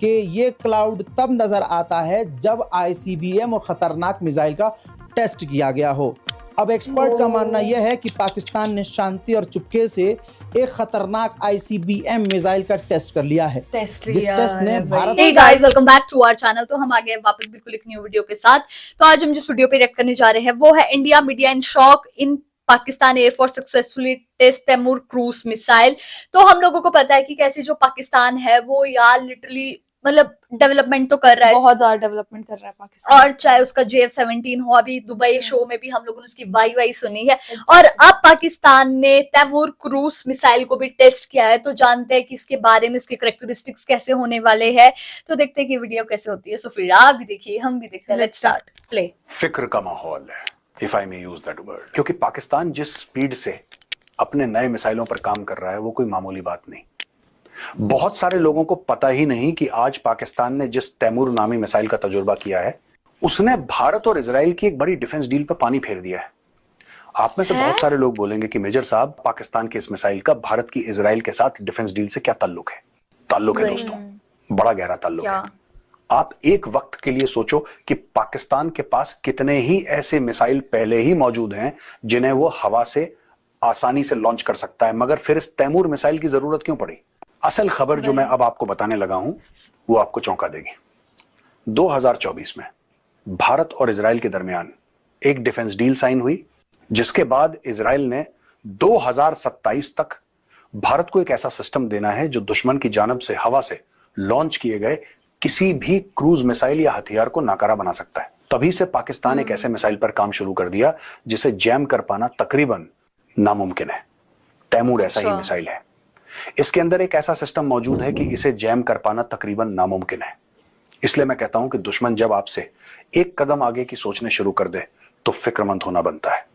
कि ये क्लाउड तब नजर आता है जब आईसीबीएम और खतरनाक मिसाइल का टेस्ट किया गया हो। अब एक्सपर्ट का मानना यह है कि पाकिस्तान ने शांति और चुपके से एक खतरनाक आईसीबीएम मिसाइल का टेस्ट कर लिया है, जिस टेस्ट ने Bharat. Hey guys, welcome back to our channel। तो हम आ गए वापस बिल्कुल एक न्यू वीडियो के साथ। तो आज हम जिस वीडियो पे रिएक्ट करने जा रहे हैं वो है India media in shock in Pakistan air force successfully test Taimur cruise missile. तो हम लोगों को पता है कि कैसे जो पाकिस्तान है वो यार लिटरली मतलब डेवलपमेंट तो कर रहा है, बहुत ज्यादा डेवलपमेंट कर रहा है पाकिस्तान। और चाहे उसका JF-17 हो, अभी दुबई शो में भी हम लोगों ने उसकी वाई सुनी है, और अब पाकिस्तान ने तैमूर क्रूज मिसाइल को भी टेस्ट किया है। तो जानते हैं कि इसके बारे में इसके कैरेक्टरिस्टिक्स कैसे होने वाले हैं। तो देखते हैं कि वीडियो कैसे होती है। सो फिर आप भी देखिए, हम भी देखते हैं। Let's start play. फिक्र का माहौल है, if I may use that word, क्योंकि पाकिस्तान जिस स्पीड से अपने नए मिसाइलों पर काम कर रहा है वो कोई मामूली बात नहीं। बहुत सारे लोगों को पता ही नहीं कि आज पाकिस्तान ने जिस तैमूर नामी मिसाइल का तजुर्बा किया है उसने भारत और इजराइल की एक बड़ी डिफेंस डील पर पानी फेर दिया है। आप में से बहुत सारे लोग बोलेंगे कि मेजर साहब, पाकिस्तान के इस मिसाइल का भारत की इजराइल के साथ डिफेंस डील से क्या ताल्लुक है? ताल्लुक है दोस्तों, बड़ा गहरा ताल्लुक है। आप एक वक्त के लिए सोचो कि पाकिस्तान के पास कितने ही ऐसे मिसाइल पहले ही मौजूद हैं जिन्हें वो हवा से आसानी से लॉन्च कर सकता है, मगर फिर इस तैमूर मिसाइल की जरूरत क्यों पड़ी? असल खबर जो मैं अब आपको बताने लगा हूं वो आपको चौंका देगी। 2024 में भारत और इजराइल के दरमियान एक डिफेंस डील साइन हुई, जिसके बाद इजराइल ने 2027 तक भारत को एक ऐसा सिस्टम देना है जो दुश्मन की जानब से हवा से लॉन्च किए गए किसी भी क्रूज मिसाइल या हथियार को नाकारा बना सकता है। तभी से पाकिस्तान एक ऐसे मिसाइल पर काम शुरू कर दिया जिसे जैम कर पाना तकरीबन नामुमकिन है। तैमूर ऐसा ही मिसाइल है। इसके अंदर एक ऐसा सिस्टम मौजूद है कि इसे जैम कर पाना तकरीबन नामुमकिन है। इसलिए मैं कहता हूं कि दुश्मन जब आपसे एक कदम आगे की सोचने शुरू कर दे तो फिक्रमंद होना बनता है।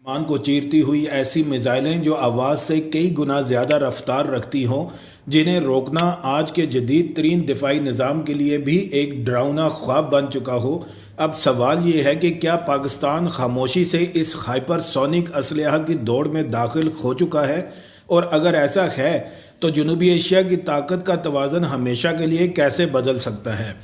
मान को चीरती हुई ऐसी मिसाइलें जो आवाज़ से कई गुना ज़्यादा रफ्तार रखती हों, जिन्हें रोकना आज के जदीद तरीन दिफाई निज़ाम के लिए भी एक डरावना ख्वाब बन चुका हो। अब सवाल ये है कि क्या पाकिस्तान खामोशी से इस हाइपरसोनिक असलहा की दौड़ में दाखिल हो चुका है, और अगर ऐसा है तो जनूबी एशिया की ताकत का तवाज़न हमेशा के लिए कैसे बदल सकता है?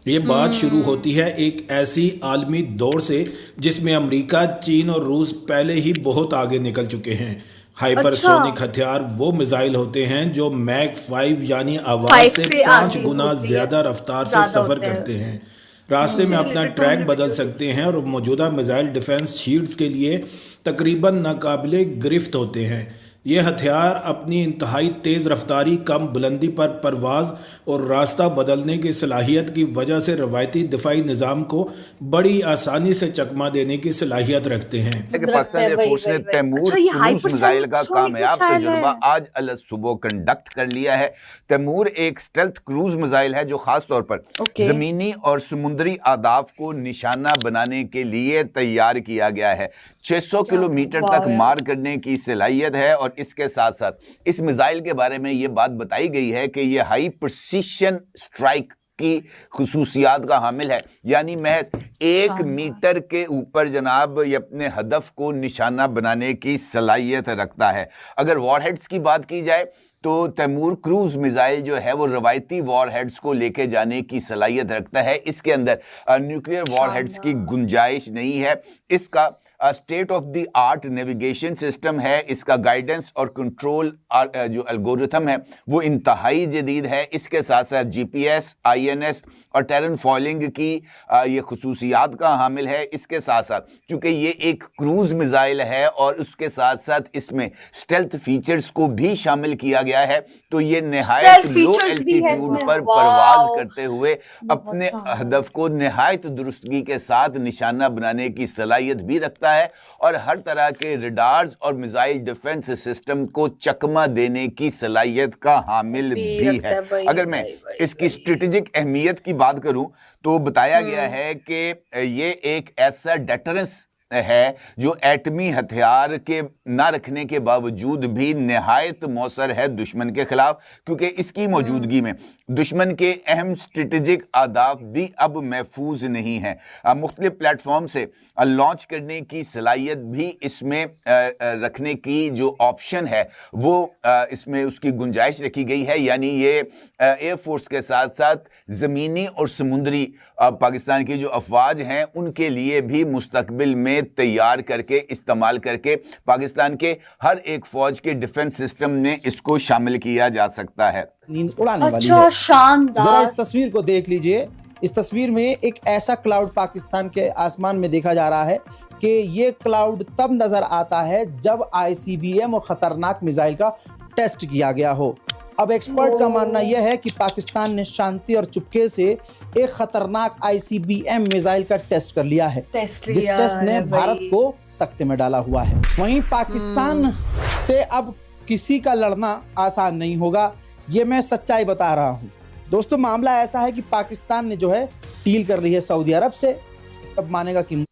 ये बात शुरू होती है एक ऐसी आलमी दौड़ से जिसमें अमेरिका, चीन और रूस पहले ही बहुत आगे निकल चुके हैं। हाइपरसोनिक हथियार वो मिसाइल होते हैं जो मैक 5 यानी आवाज़ से 5 गुना ज़्यादा रफ्तार से सफ़र करते हैं, रास्ते में अपना ट्रैक बदल सकते हैं और मौजूदा मिसाइल डिफेंस शील्ड्स के लिए तकरीबन नाकाबिले गिरफ्त होते हैं। ये हथियार अपनी इंतहाई तेज़ रफ्तारी, कम बुलंदी पर परवाज़ और रास्ता बदलने की सलाहियत की वजह से रवायती दिफाई निज़ाम को बड़ी आसानी से चकमा देने की सलाहियत रखते हैं। पाकिस्तान एयरफोर्स ने तैमूर क्रूज मिसाइल का कामयाब तजुर्बा आज अल सुबह कंडक्ट कर लिया है। तैमूर एक स्टेल्थ क्रूज मिसाइल है जो खास तौर पर जमीनी और समुद्री आदाफ को निशाना बनाने के लिए तैयार किया गया है। 600 किलोमीटर तक मार करने की सलाहियत है, और इसके साथ साथ इस मिसाइल के बारे में ये बात बताई गई है कि ये हाई प्रिसीशन स्ट्राइक की खुसूसियात का हामिल है, यानी महज 1 मीटर के ऊपर जनाब ये अपने हदफ को निशाना बनाने की सलाहियत रखता है। अगर वॉरहेड्स की बात की जाए तो तैमूर क्रूज मिसाइल जो है वो रवायती वॉरहेड्स को लेके जाने की सलाहियत रखता है। इसके अंदर न्यूक्लियर वॉरहेड्स की गुंजाइश नहीं है। इसका state of the art navigation system है। इसका गाइडेंस और कंट्रोल जो एल्गोरिथम है वो इंतहाई जदीद है। इसके साथ साथ GPS, INS और टेरन फॉलिंग की ये खुसूसियात का हामिल है। इसके साथ साथ क्योंकि ये एक क्रूज मिसाइल है और उसके साथ साथ इसमें स्टेल्थ फीचर्स को भी शामिल किया गया है, तो ये निहायत लो एल्टीट्यूड पर परवाज करते हुए अपने हदफ को निहायत दुरुस्तगी के साथ निशाना बनाने की सलाहियत भी रखता है, और हर तरह के रडार्स और मिसाइल डिफेंस सिस्टम को चकमा देने की सलाहियत का हामिल भी है। अगर मैं इसकी स्ट्रेटेजिक अहमियत की बात करूं तो बताया गया है कि ये एक ऐसा डेटरेंस है जो एटमी हथियार के ना रखने के बावजूद भी निहायत मौसर है दुश्मन के खिलाफ, क्योंकि इसकी मौजूदगी में दुश्मन के अहम स्ट्रेटेजिक आदाफ भी अब महफूज नहीं है। मुख्तलिफ प्लेटफॉर्म से लॉन्च करने की सलाहियत भी इसमें रखने की जो ऑप्शन है वो इसमें उसकी गुंजाइश रखी गई है। यानी ये एयरफोर्स के साथ साथ ज़मीनी और समुद्री पाकिस्तान की जो अफवाज हैं उनके लिए भी मुस्तकबिल में तैयार करके इस्तेमाल करके पाकिस्तान के हर एक फौज के डिफेंस सिस्टम में इसको शामिल किया जा सकता है। नींद उड़ाने वाली अच्छा, है। शानदार। जरा इस तस्वीर को देख लीजिए। इस तस्वीर में एक ऐसा क्लाउड पाकिस्तान के आसमान में देखा जा रहा है कि ये क्लाउड तब नजर आता है जब ICBM और खतरनाक मिसाइल का टेस्ट किया गया हो। अब एक्सपर्ट का मानना यह है कि पाकिस्तान ने शांति और चुपके से एक खतरनाक ICBM मिसाइल का टेस्ट कर लिया है, जिस टेस्ट ने भारत को सख्ते में डाला हुआ है। वहीं पाकिस्तान से अब किसी का लड़ना आसान नहीं होगा, ये मैं सच्चाई बता रहा हूँ। दोस्तों, मामला ऐसा है कि पाकिस्तान ने जो है डील कर ली है सऊदी अरब से। अब मानेगा कि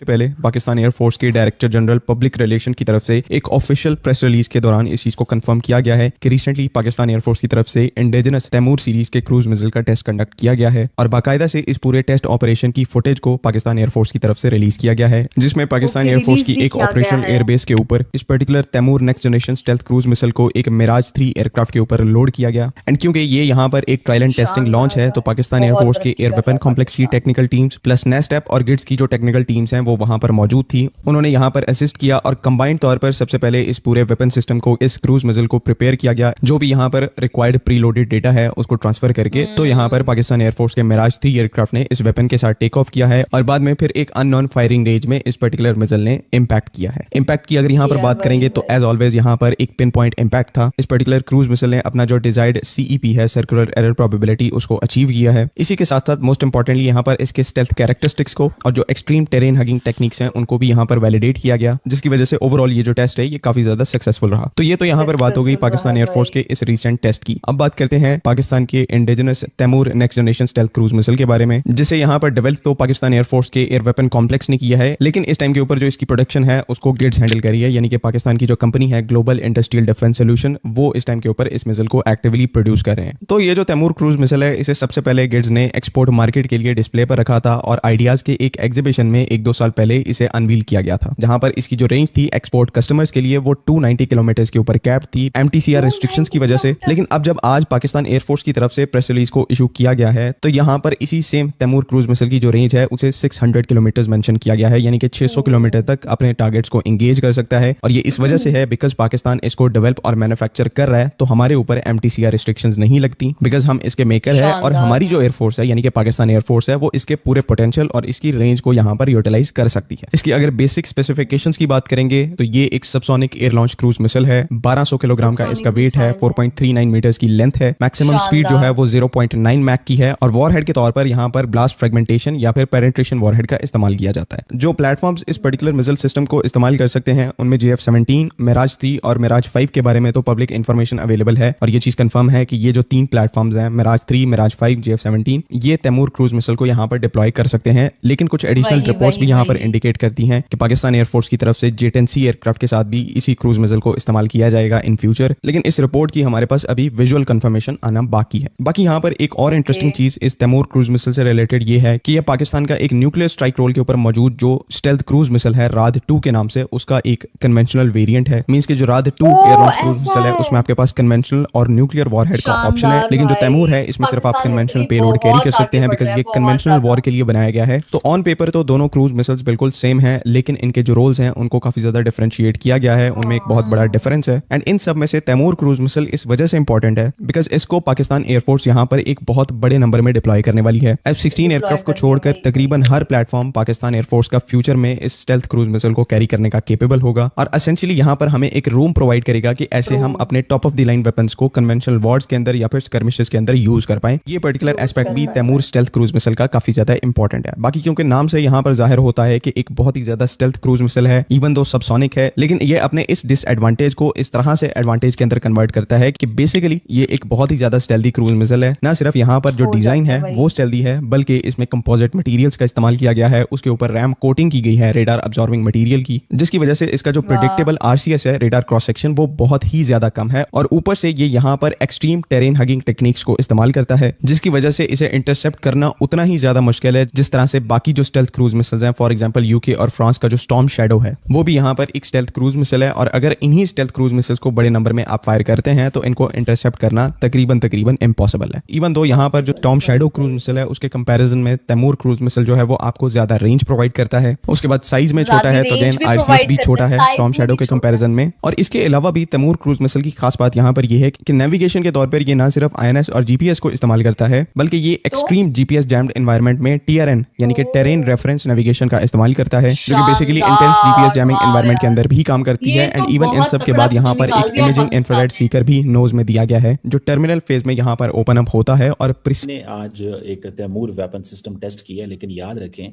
पहले पाकिस्तान एयरफोर्स के डायरेक्टर जनरल पब्लिक रिलेशन की तरफ से एक ऑफिशियल प्रेस रिलीज के दौरान इस चीज को कंफर्म किया गया है कि रिसेंटली पाकिस्तान एयरफोर्स की तरफ से इंडिजिनस तैमूर सीरीज के क्रूज मिसाइल का टेस्ट कंडक्ट किया गया है और बाकायदा से इस पूरे टेस्ट ऑपरेशन की फुटेज को पाकिस्तान एयरफोर्स की तरफ से रिलीज किया गया है, जिसमें पाकिस्तान एयरफोर्स की एक ऑपरेशन एयरबेस के ऊपर इस particular Taimur next generation stealth cruise missile को एक मिराज 3 एयरक्राफ्ट के ऊपर लोड किया गया। एंड क्योंकि ये यहाँ पर एक ट्रायल एंड टेस्टिंग लॉन्च है तो पाकिस्तान एयरफोर्स के एयर वेपन कॉम्प्लेक्स की टेक्निकल टीम्स प्लस नेस्टेप और गिट्स की जो टेक्निकल टीम्स हैं वो वहां पर मौजूद थी। उन्होंने यहां पर असिस्ट किया और कंबाइंड तौर पर सबसे पहले इस पूरे वेपन सिस्टम को, इस क्रूज मिसाइल को प्रिपेयर किया गया। जो भी यहां पर रिक्वायर्ड प्रीलोडेड डेटा है उसको ट्रांसफर करके तो यहां पर पाकिस्तान एयरफोर्स के मिराज 3 एयरक्राफ्ट ने इस वेपन के साथ टेक ऑफ किया है और बाद में फिर एक अननोन फायरिंग रेंज में इस पर्टिकुलर मिसाइल ने इंपैक्ट किया है। इंपैक्ट की अगर यहां पर बात करेंगे तो एज ऑलवेज यहां पर एक पिन पॉइंट इंपैक्ट था। इस पर्टिकुलर क्रूज मिसाइल ने अपना जो डिजायर्ड CEP है, सर्कुलर एरर प्रोबेबिलिटी, उसको अचीव किया है। इसी के साथ साथ मोस्ट इंपॉर्टेंटली यहां पर इसके स्टेल्थ कैरेक्टरिस्टिक्स को और जो एक्सट्रीम टेरेन हगिंग टेक्निक्स हैं उनको भी यहां पर वैलिडेट किया गया, जिसकी वजह से ओवरऑल ये जो टेस्ट है ये काफी ज्यादा सक्सेसफुल रहा। तो ये तो यहाँ पर बात हो गई पाकिस्तान एयरफोर्स के इस रीसेंट टेस्ट की। अब बात करते हैं पाकिस्तान के indigenous Taimur next generation stealth cruise missile के बारे में, जिसे यहाँ पर डेवलप तो पाकिस्तान एयरफोर्स के एयर वेपन कॉम्प्लेक्स ने किया है, लेकिन इस टाइम के ऊपर जो इसकी प्रोडक्शन है उसको गिट्स हैंडल करी है। यानी कि पाकिस्तान की जो कंपनी है ग्लोबल इंडस्ट्रियल डिफेंस सोल्यूशन, वो इस टाइम के ऊपर इस मिसाइल को एक्टिवली प्रोड्यूस कर रहे हैं। तो ये जो तैमूर क्रूज मिसाइल है इसे सबसे पहले गिट्स ने एक्सपोर्ट मार्केट के लिए डिस्प्ले पर रखा था और आइडियाज के एक एग्जीबिशन में 1-2 साल पहले इसे अनवील किया गया था, जहां पर इसकी जो रेंज थी एक्सपोर्ट कस्टमर्स के लिए वो 290 किलोमीटर के ऊपर कैप थी MTCR रिस्ट्रिक्शंस की वजह से। लेकिन अब जब आज पाकिस्तान एयरफोर्स की तरफ से प्रेस रिलीज को इशू किया गया है तो यहां पर इसी सेम तैमूर क्रूज मिसाइल की जो रेंज है उसे 600 किलोमीटर मेंशन किया गया है, यानी कि 600 किलोमीटर तक अपने टारगेट्स को एंगेज कर सकता है। और ये इस वजह से है बिकॉज पाकिस्तान इसको डेवलप और मैन्युफैक्चर कर रहा है तो हमारे ऊपर MTCR रिस्ट्रिक्शंस नहीं लगती, बिकॉज हम इसके मेकर है और हमारी जो एयरफोर्स है यानी कि पाकिस्तान एयरफोर्स है वो इसके पूरे पोटेंशियल और इसकी रेंज को यहाँ पर यूटिलाइज कर सकती है। इसकी अगर बेसिक स्पेसिफिकेशंस की बात करेंगे तो ये एक subsonic air launch cruise missile है, 1200 किलोग्राम का इसका वेट है, 4.39 मीटर्स की लेंथ है, मैक्सिमम स्पीड जो है वो 0.9 मैक की है और वॉरहेड के तौर पर यहाँ पर ब्लास्ट फ्रेगमेंटेशन या फिर पेनिट्रेशन वॉरहेड का इस्तेमाल किया जाता है। जो प्लेटफॉर्म्स इस पर्टिकुलर मिसाइल सिस्टम को इस्तेमाल कर सकते हैं उनमें JF-17, मिराज 3 और मिराज 5 के बारे में तो पब्लिक इन्फॉर्मेशन अवेलेबल है और ये चीज कंफर्म है कि ये जो 3 प्लेटफॉर्म्स हैं मिराज 3, मिराज 5, JF-17, ये तैमूर क्रूज मिसाइल को यहाँ पर डिप्लॉय कर सकते हैं। लेकिन कुछ एडिशनल रिपोर्ट्स भी यहाँ पर इंडिकेट करती हैं कि पाकिस्तान एयरफोर्स की तरफ से J-10C एयरक्राफ्ट के साथ भी इसी क्रूज मिसाइल को इस्तेमाल किया जाएगा इन फ्यूचर, लेकिन इस रिपोर्ट की हमारे पास अभी विजुअल कंफर्मेशन आना बाकी है। बाकी यहाँ पर एक और इंटरेस्टिंग चीज इस तैमूर क्रूज मिसाइल से रिलेटेड ये है कि यह पाकिस्तान का एक न्यूक्लियर स्ट्राइक रोल के ऊपर मौजूद जो स्टेल्थ क्रूज मिसाइल है राद 2 के नाम से, उसका एक कन्वेंशनल वेरिएंट है। मींस कि जो राद 2 एयर लॉन्च क्रूज मिसाइल है उसमें आपके पास कन्वेंशनल और न्यूक्लियर वॉरहेड का ऑप्शन है, लेकिन जो तैमूर है इसमें सिर्फ आप कन्वेंशनल पेलोड कैरी कर सकते हैं बिकॉज ये कन्वेंशनल वॉर के लिए बनाया गया है। तो ऑन पेपर तो दोनों क्रूज मिसाइल्स बिल्कुल सेम है, लेकिन इनके जो रोल्स हैं उनको काफी ज्यादा डिफरेंशिएट किया गया है, उनमें एक बहुत बड़ा डिफरेंस है। एंड इन सब में से तैमूर क्रूज मिसाइल इस वजह से इंपॉर्टेंट है बिकॉज इसको पाकिस्तान एयरफोर्स यहाँ पर एक बहुत बड़े नंबर में डिप्लॉय करने वाली है। F-16 एयरक्राफ्ट को छोड़कर तकरीबन हर प्लेटफॉर्म पाकिस्तान एयरफोर्स का फ्यूचर में इस स्टेल्थ क्रूज मिसाइल को कैरी करने का केपेबल होगा और एसेंशियली यहाँ पर हमें एक रूम प्रोवाइड करेगा कि ऐसे हम अपने top of the line weapons को कन्वेंशनल वॉर्स के अंदर या फिर स्कर्मिशेस के अंदर यूज कर पाए। ये पर्टिकुलर एस्पेक्ट भी तैमूर स्टेल्थ क्रूज मिसाइल का काफी ज्यादा इंपॉर्टेंट है। बाकी क्योंकि नाम से यहाँ पर जाहिर होता होता है कि एक बहुत ही ज्यादा स्टेल्थ क्रूज मिसाइल है, इवन दो सबसोनिक है, लेकिन ये अपने इस डिसएडवांटेज को इस तरह से एडवांटेज के अंदर कन्वर्ट करता है कि बेसिकली ये एक बहुत ही ज्यादा स्टेल्थी क्रूज मिसाइल है। ना सिर्फ यहाँ पर जो डिजाइन है वो स्टेल्थी है, बल्कि इसमें कंपोजिट मटेरियल्स का इस्तेमाल किया गया है, उसके ऊपर रैम कोटिंग की गई है रेडार अब्जॉर्बिंग मटेरियल की, जिसकी वजह से इसका जो प्रेडिक्टेबल आरसीएस है, रेडार क्रॉस सेक्शन, वो बहुत ही ज्यादा कम है। और ऊपर से ये यहाँ पर एक्सट्रीम टेरेन हगिंग टेक्निक्स को इस्तेमाल करता है, जिसकी वजह से इसे इंटरसेप्ट करना उतना ही ज्यादा मुश्किल है जिस तरह से बाकी जो स्टेल्थ क्रूज मिसाइल्स हैं, फॉर एग्जांपल यूके और फ्रांस का जो स्टॉर्म शैडो है, वो भी यहाँ पर एक स्टेल्थ क्रूज मिसाइल है। और अगर इन्हीं स्टेल्थ क्रूज मिसाइल्स को बड़े नंबर में आप फायर करते हैं तो इनको इंटरसेप्ट करना तकरीबन इम्पॉसिबल है। इवन दो यहाँ पर जो स्टॉर्म शैडो क्रूज मिसाइल है उसके कंपैरिजन में तैमूर क्रूज मिसाइल जो है वो आपको ज्यादा रेंज प्रोवाइड करता है। उसके बाद साइज में छोटा है, तो अगेन आरसीएस भी छोटा है स्टॉर्म शैडो के कंपैरिजन में। और इसके अलावा भी तैमूर क्रूज मिसाइल की खास बात यहाँ पर यह है कि नेविगेशन के तौर पर ये ना सिर्फ आईएनएस और जीपीएस को इस्तेमाल करता है, बल्कि ये एक्सट्रीम जीपीएस जैम्ड एनवायरनमेंट में टीआरएन यानी कि टेरेन रेफरेंस नेविगेशन का इस्तेमाल करता है, जो कि basically intense GPS jamming environment के अंदर भी काम करती है। एंड इवन इन सब के बाद यहाँ पर एक इमेजिंग इंफ्रारेड सीकर भी नोज में दिया गया है, जो टर्मिनल फेज में यहाँ पर ओपन अप होता है। और ने आज एक तैमूर वेपन सिस्टम टेस्ट किया, लेकिन याद रखें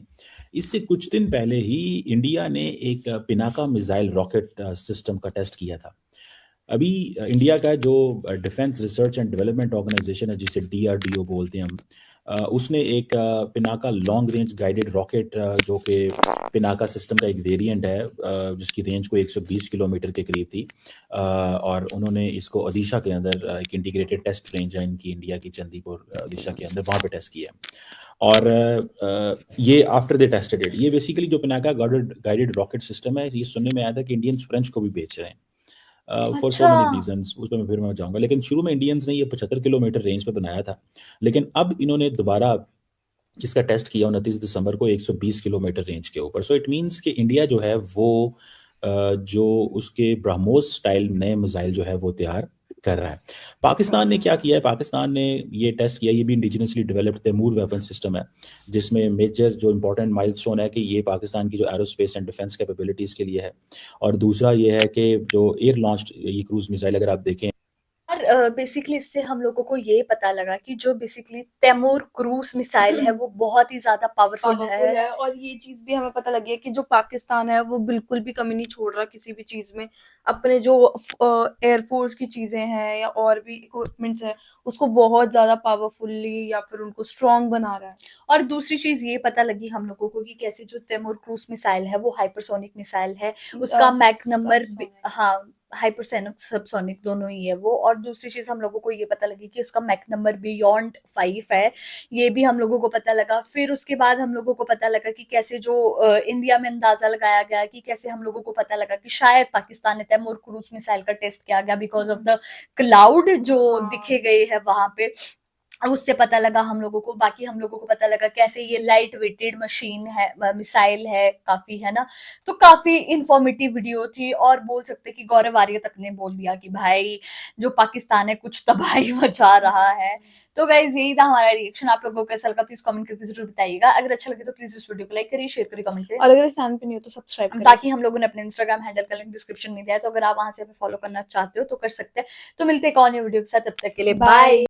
इससे कुछ दिन पहले ही इंडिया ने एक पिनाका मिसाइल रॉकेट सिस्टम का टेस्ट किया था। अभी इंडिया का जो defence research and development organisation है, जिसे डीआरडीओ बोलते हैं हम, उसने एक Pinaka long range guided rocket, जो कि पिनाका सिस्टम का एक वेरिएंट है, जिसकी रेंज को 120 किलोमीटर के करीब थी, और उन्होंने इसको ओडिशा के अंदर एक इंटीग्रेटेड टेस्ट रेंज है इनकी, इंडिया की चंदीपुर ओडिशा के अंदर, वहाँ पे टेस्ट किया। और ये आफ्टर दे टेस्टेड इट, ये बेसिकली जो पिनाका गाइडेड रॉकेट सिस्टम है, ये सुनने में आया था कि इंडियंस फ्रेंच को भी बेच रहे हैं फॉर सो मेनी रीजंस, उस पर मैं फिर जाऊंगा। लेकिन शुरू में इंडियंस ने ये 75 किलोमीटर रेंज पे बनाया था, लेकिन अब इन्होंने दोबारा इसका टेस्ट किया 29 दिसंबर को 120 किलोमीटर रेंज के ऊपर। सो इट मीन्स कि इंडिया जो है वो जो उसके ब्रह्मोस स्टाइल नए मिसाइल जो है वो तैयार कर रहा है। पाकिस्तान ने क्या किया है, पाकिस्तान ने ये टेस्ट किया, ये भी indigenously developed Taimur weapon system है, जिसमें मेजर जो इंपॉर्टेंट माइलस्टोन है कि ये पाकिस्तान की जो एरोस्पेस एंड डिफेंस कैपेबिलिटीज के लिए है, और दूसरा ये है कि जो एयर लॉन्च्ड ये क्रूज मिसाइल अगर आप देखें, और बेसिकली इससे हम लोगों को ये पता लगा कि जो बेसिकली तैमूर क्रूज मिसाइल है वो बहुत ही ज्यादा पावरफुल है। और ये चीज भी हमें पता लगी है कि जो पाकिस्तान है वो बिल्कुल भी कमी नहीं छोड़ रहा किसी भी चीज में। अपने जो एयरफोर्स की चीजें हैं या और भी इक्विपमेंट्स है, उसको बहुत ज्यादा पावरफुली या फिर उनको स्ट्रॉन्ग बना रहा है। और दूसरी चीज ये पता लगी हम लोगों को कि कैसे जो तैमूर क्रूज मिसाइल है वो हाइपरसोनिक मिसाइल है, उसका मैक नंबर, हाँ हाइपरसोनिक सबसोनिक दोनों ही है वो। और दूसरी चीज हम लोगों को ये पता लगी कि उसका मैक नंबर बियॉन्ड 5 है, ये भी हम लोगों को पता लगा। फिर उसके बाद हम लोगों को पता लगा कि कैसे जो इंडिया में अंदाजा लगाया गया कि कैसे हम लोगों को पता लगा कि शायद पाकिस्तान ने तैमूर क्रूज मिसाइल का टेस्ट किया गया बिकॉज ऑफ द क्लाउड जो दिखे गए है वहां पे, उससे पता लगा हम लोगों को। बाकी हम लोगों को पता लगा कैसे ये लाइट वेटेड मशीन है, मिसाइल है काफी, है ना। तो काफी इंफॉर्मेटिव वीडियो थी, और बोल सकते कि गौरव आर्य तक ने बोल दिया कि भाई जो पाकिस्तान है कुछ तबाही मचा रहा है। तो गाइज यही था हमारा रिएक्शन। आप लोगों को कैसा लगा प्लीज कमेंट करके जरूर बताइएगा। अगर अच्छा लगे तो प्लीज इस वीडियो को लाइक करिए, शेयर करिए, कमेंट करिए, और अगर चैनल पे नहीं हो तो सब्सक्राइब करिए। बाकी हम लोगों ने अपने इंस्टाग्राम हैंडल का लिंक डिस्क्रिप्शन में दिया है, तो अगर आप वहां से हमें फॉलो करना चाहते हो तो कर सकते हैं। तो मिलते हैं एक और नई वीडियो के साथ, तब तक के लिए बाय।